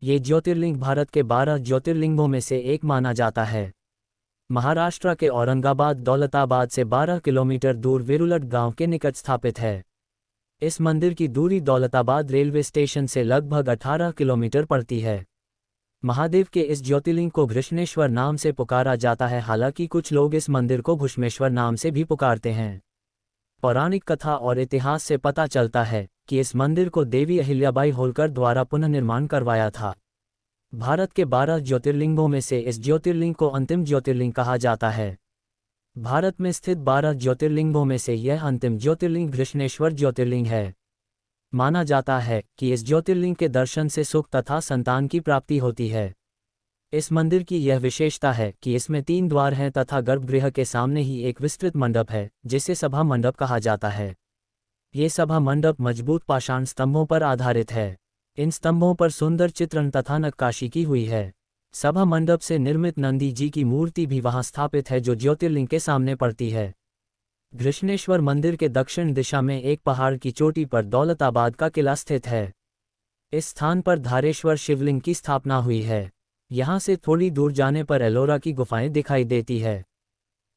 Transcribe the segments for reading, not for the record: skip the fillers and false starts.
ये ज्योतिर्लिंग भारत के 12 ज्योतिर्लिंगों में से एक माना जाता है। महाराष्ट्र के औरंगाबाद दौलताबाद से 12 किलोमीटर दूर विरुलट गांव के निकट स्थित है। इस मंदिर की दूरी दौलताबाद रेलवे स्टेशन से लगभग 18 किलोमीटर पड़ती है। महादेव के इस ज्योतिर्लिंग को घृष्णेश्वर नाम से पुकारा जाता है, हालांकि कुछ लोग इस मंदिर को घुश्मेश्वर नाम से भी पुकारते हैं। पौराणिक कथा और इतिहास से पता चलता है कि इस मंदिर को देवी अहिल्याबाई होलकर द्वारा पुनर्निर्माण करवाया था। भारत के 12 ज्योतिर्लिंगों में से इस ज्योतिर्लिंग को अंतिम ज्योतिर्लिंग कहा जाता है। भारत में स्थित 12 ज्योतिर्लिंगों में से यह अंतिम ज्योतिर्लिंग घृष्णेश्वर ज्योतिर्लिंग है। माना जाता है कि इस ज्योतिर्लिंग के दर्शन से सुख तथा संतान की प्राप्ति होती है। इस मंदिर की यह विशेषता है कि इसमें 3 द्वार हैं तथा गर्भगृह के सामने ही एक विस्तृत मंडप है, जिसे सभा मंडप कहा जाता है। ये सभा मंडप मजबूत पाषाण स्तंभों पर आधारित है। इन स्तंभों पर सुंदर चित्रण तथा नक्काशी की हुई है। सभा मंडप से निर्मित नंदी जी की मूर्ति भी वहां स्थापित है, जो ज्योतिर्लिंग के सामने पड़ती है। घृष्णेश्वर मंदिर के दक्षिण दिशा में एक पहाड़ की चोटी पर दौलताबाद का किला स्थित है। इस स्थान पर धारेश्वर शिवलिंग की स्थापना हुई है। यहाँ से थोड़ी दूर जाने पर एलोरा की गुफाएं दिखाई देती है।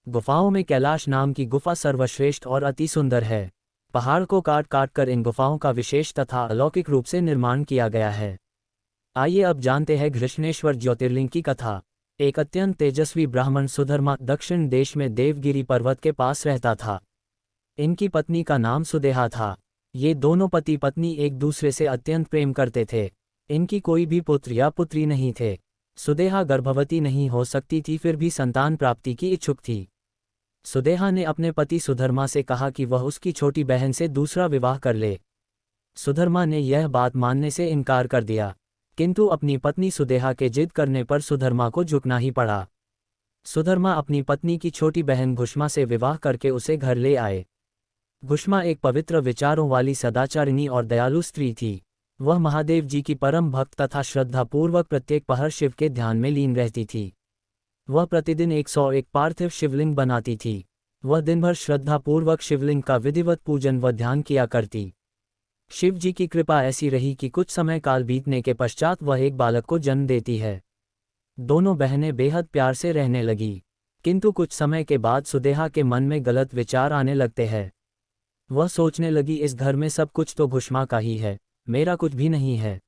गुफाओं में कैलाश नाम की गुफा सर्वश्रेष्ठ और अति सुंदर है। पहाड़ को काट काट कर इन गुफाओं का विशेष तथा अलौकिक रूप से निर्माण किया गया है। आइए अब जानते हैं घृष्णेश्वर ज्योतिर्लिंग की कथा। एक अत्यंत तेजस्वी ब्राह्मण सुधर्मा दक्षिण देश में देवगिरी पर्वत के पास रहता था। इनकी पत्नी का नाम सुदेहा था। ये दोनों पति पत्नी एक दूसरे से अत्यंत प्रेम करते थे। इनकी कोई भी पुत्र या पुत्री नहीं थे। सुदेहा गर्भवती नहीं हो सकती थी, फिर भी संतान प्राप्ति की इच्छुक थी। सुदेहा ने अपने पति सुधर्मा से कहा कि वह उसकी छोटी बहन से दूसरा विवाह कर ले। सुधर्मा ने यह बात मानने से इनकार कर दिया, किंतु अपनी पत्नी सुदेहा के जिद करने पर सुधर्मा को झुकना ही पड़ा। सुधर्मा अपनी पत्नी की छोटी बहन घुष्मा से विवाह करके उसे घर ले आए। घुष्मा एक पवित्र विचारों वाली सदाचारिणी और दयालु स्त्री थी। वह महादेव जी की परम भक्त तथा श्रद्धापूर्वक प्रत्येक पहर शिव के ध्यान में लीन रहती थी। वह प्रतिदिन 101 पार्थिव शिवलिंग बनाती थी। वह दिन भर श्रद्धापूर्वक शिवलिंग का विधिवत पूजन व ध्यान किया करती। शिव जी की कृपा ऐसी रही कि कुछ समय काल बीतने के पश्चात वह एक बालक को जन्म देती है। दोनों बहनें बेहद प्यार से रहने लगी, किंतु कुछ समय के बाद सुदेहा के मन में गलत विचार आने लगते हैं। वह सोचने लगी, इस घर में सब कुछ तो घुष्मा का ही है, मेरा कुछ भी नहीं है।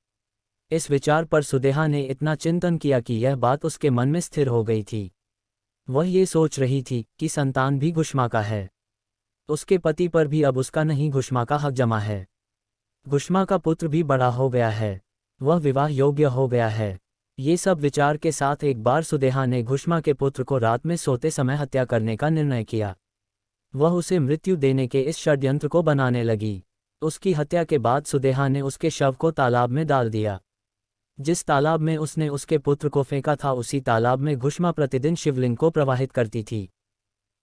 इस विचार पर सुदेहा ने इतना चिंतन किया कि यह बात उसके मन में स्थिर हो गई थी। वह ये सोच रही थी कि संतान भी घुष्मा का है। उसके पति पर भी अब उसका नहीं, घुष्मा का हक जमा है। घुष्मा का पुत्र भी बड़ा हो गया है, वह विवाह योग्य हो गया है। ये सब विचार के साथ एक बार सुदेहा ने घुष्मा के पुत्र को रात में सोते समय हत्या करने का निर्णय किया। वह उसे मृत्यु देने के इस षड्यंत्र को बनाने लगी। उसकी हत्या के बाद सुदेहा ने उसके शव को तालाब में डाल दिया। जिस तालाब में उसने उसके पुत्र को फेंका था, उसी तालाब में घुष्मा प्रतिदिन शिवलिंग को प्रवाहित करती थी।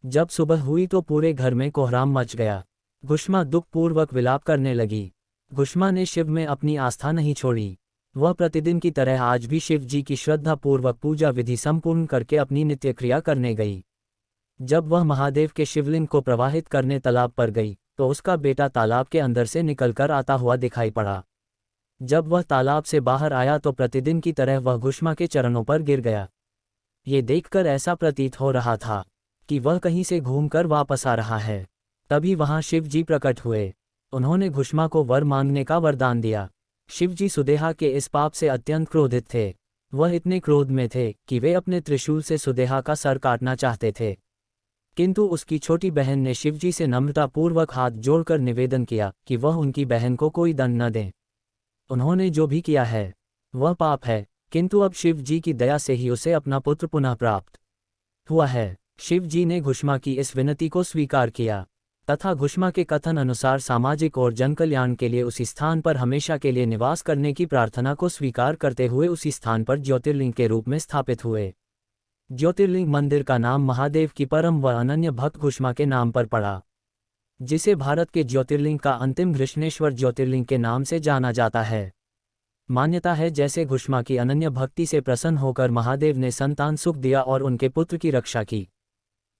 जब सुबह हुई तो पूरे घर में कोहराम मच गया। घुष्मा दुखपूर्वक विलाप करने लगी। घुष्मा ने शिव में अपनी आस्था नहीं छोड़ी। वह प्रतिदिन की तरह आज भी शिव जी की श्रद्धापूर्वक पूजा विधि संपूर्ण करके अपनी नित्य क्रिया करने गई। जब वह महादेव के शिवलिंग को प्रवाहित करने तालाब पर गई तो उसका बेटा तालाब के अंदर से निकलकर आता हुआ दिखाई पड़ा। जब वह तालाब से बाहर आया तो प्रतिदिन की तरह वह घुष्मा के चरणों पर गिर गया। ये देखकर ऐसा प्रतीत हो रहा था कि वह कहीं से घूमकर वापस आ रहा है। तभी वहां शिव जी प्रकट हुए। उन्होंने घुष्मा को वर मांगने का वरदान दिया। शिव जी सुदेहा के इस पाप से अत्यंत क्रोधित थे। वह इतने क्रोध में थे कि वे अपने त्रिशूल से सुदेहा का सर काटना चाहते थे, किंतु उसकी छोटी बहन ने शिवजी से नम्रतापूर्वक हाथ जोड़कर निवेदन किया कि वह उनकी बहन को कोई दंड न दें। उन्होंने जो भी किया है वह पाप है, किंतु अब शिव जी की दया से ही उसे अपना पुत्र पुनः प्राप्त हुआ है। शिव जी ने घुष्मा की इस विनती को स्वीकार किया तथा घुष्मा के कथन अनुसार सामाजिक और जनकल्याण के लिए उसी स्थान पर हमेशा के लिए निवास करने की प्रार्थना को स्वीकार करते हुए उसी स्थान पर ज्योतिर्लिंग के रूप में स्थापित हुए। ज्योतिर्लिंग मंदिर का नाम महादेव की परम व अनन्य भक्त घुष्मा के नाम पर पड़ा, जिसे भारत के ज्योतिर्लिंग का अंतिम घृष्णेश्वर ज्योतिर्लिंग के नाम से जाना जाता है। मान्यता है जैसे घुष्मा की अनन्य भक्ति से प्रसन्न होकर महादेव ने संतान सुख दिया और उनके पुत्र की रक्षा की,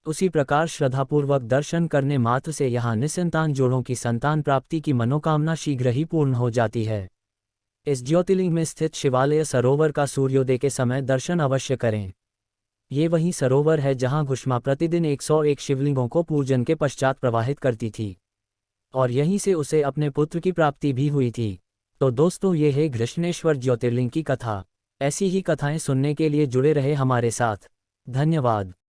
उसी प्रकार श्रद्धापूर्वक दर्शन करने मात्र से यहाँ निसंतान जोड़ों की संतान प्राप्ति की मनोकामना शीघ्र ही पूर्ण हो जाती है। इस ज्योतिर्लिंग में स्थित शिवालय सरोवर का सूर्योदय के समय दर्शन अवश्य करें। ये वही सरोवर है जहां घुष्मा प्रतिदिन 101 शिवलिंगों को पूजन के पश्चात प्रवाहित करती थी, और यहीं से उसे अपने पुत्र की प्राप्ति भी हुई थी। तो दोस्तों, ये है घृष्णेश्वर ज्योतिर्लिंग की कथा। ऐसी ही कथाएं सुनने के लिए जुड़े रहे हमारे साथ। धन्यवाद।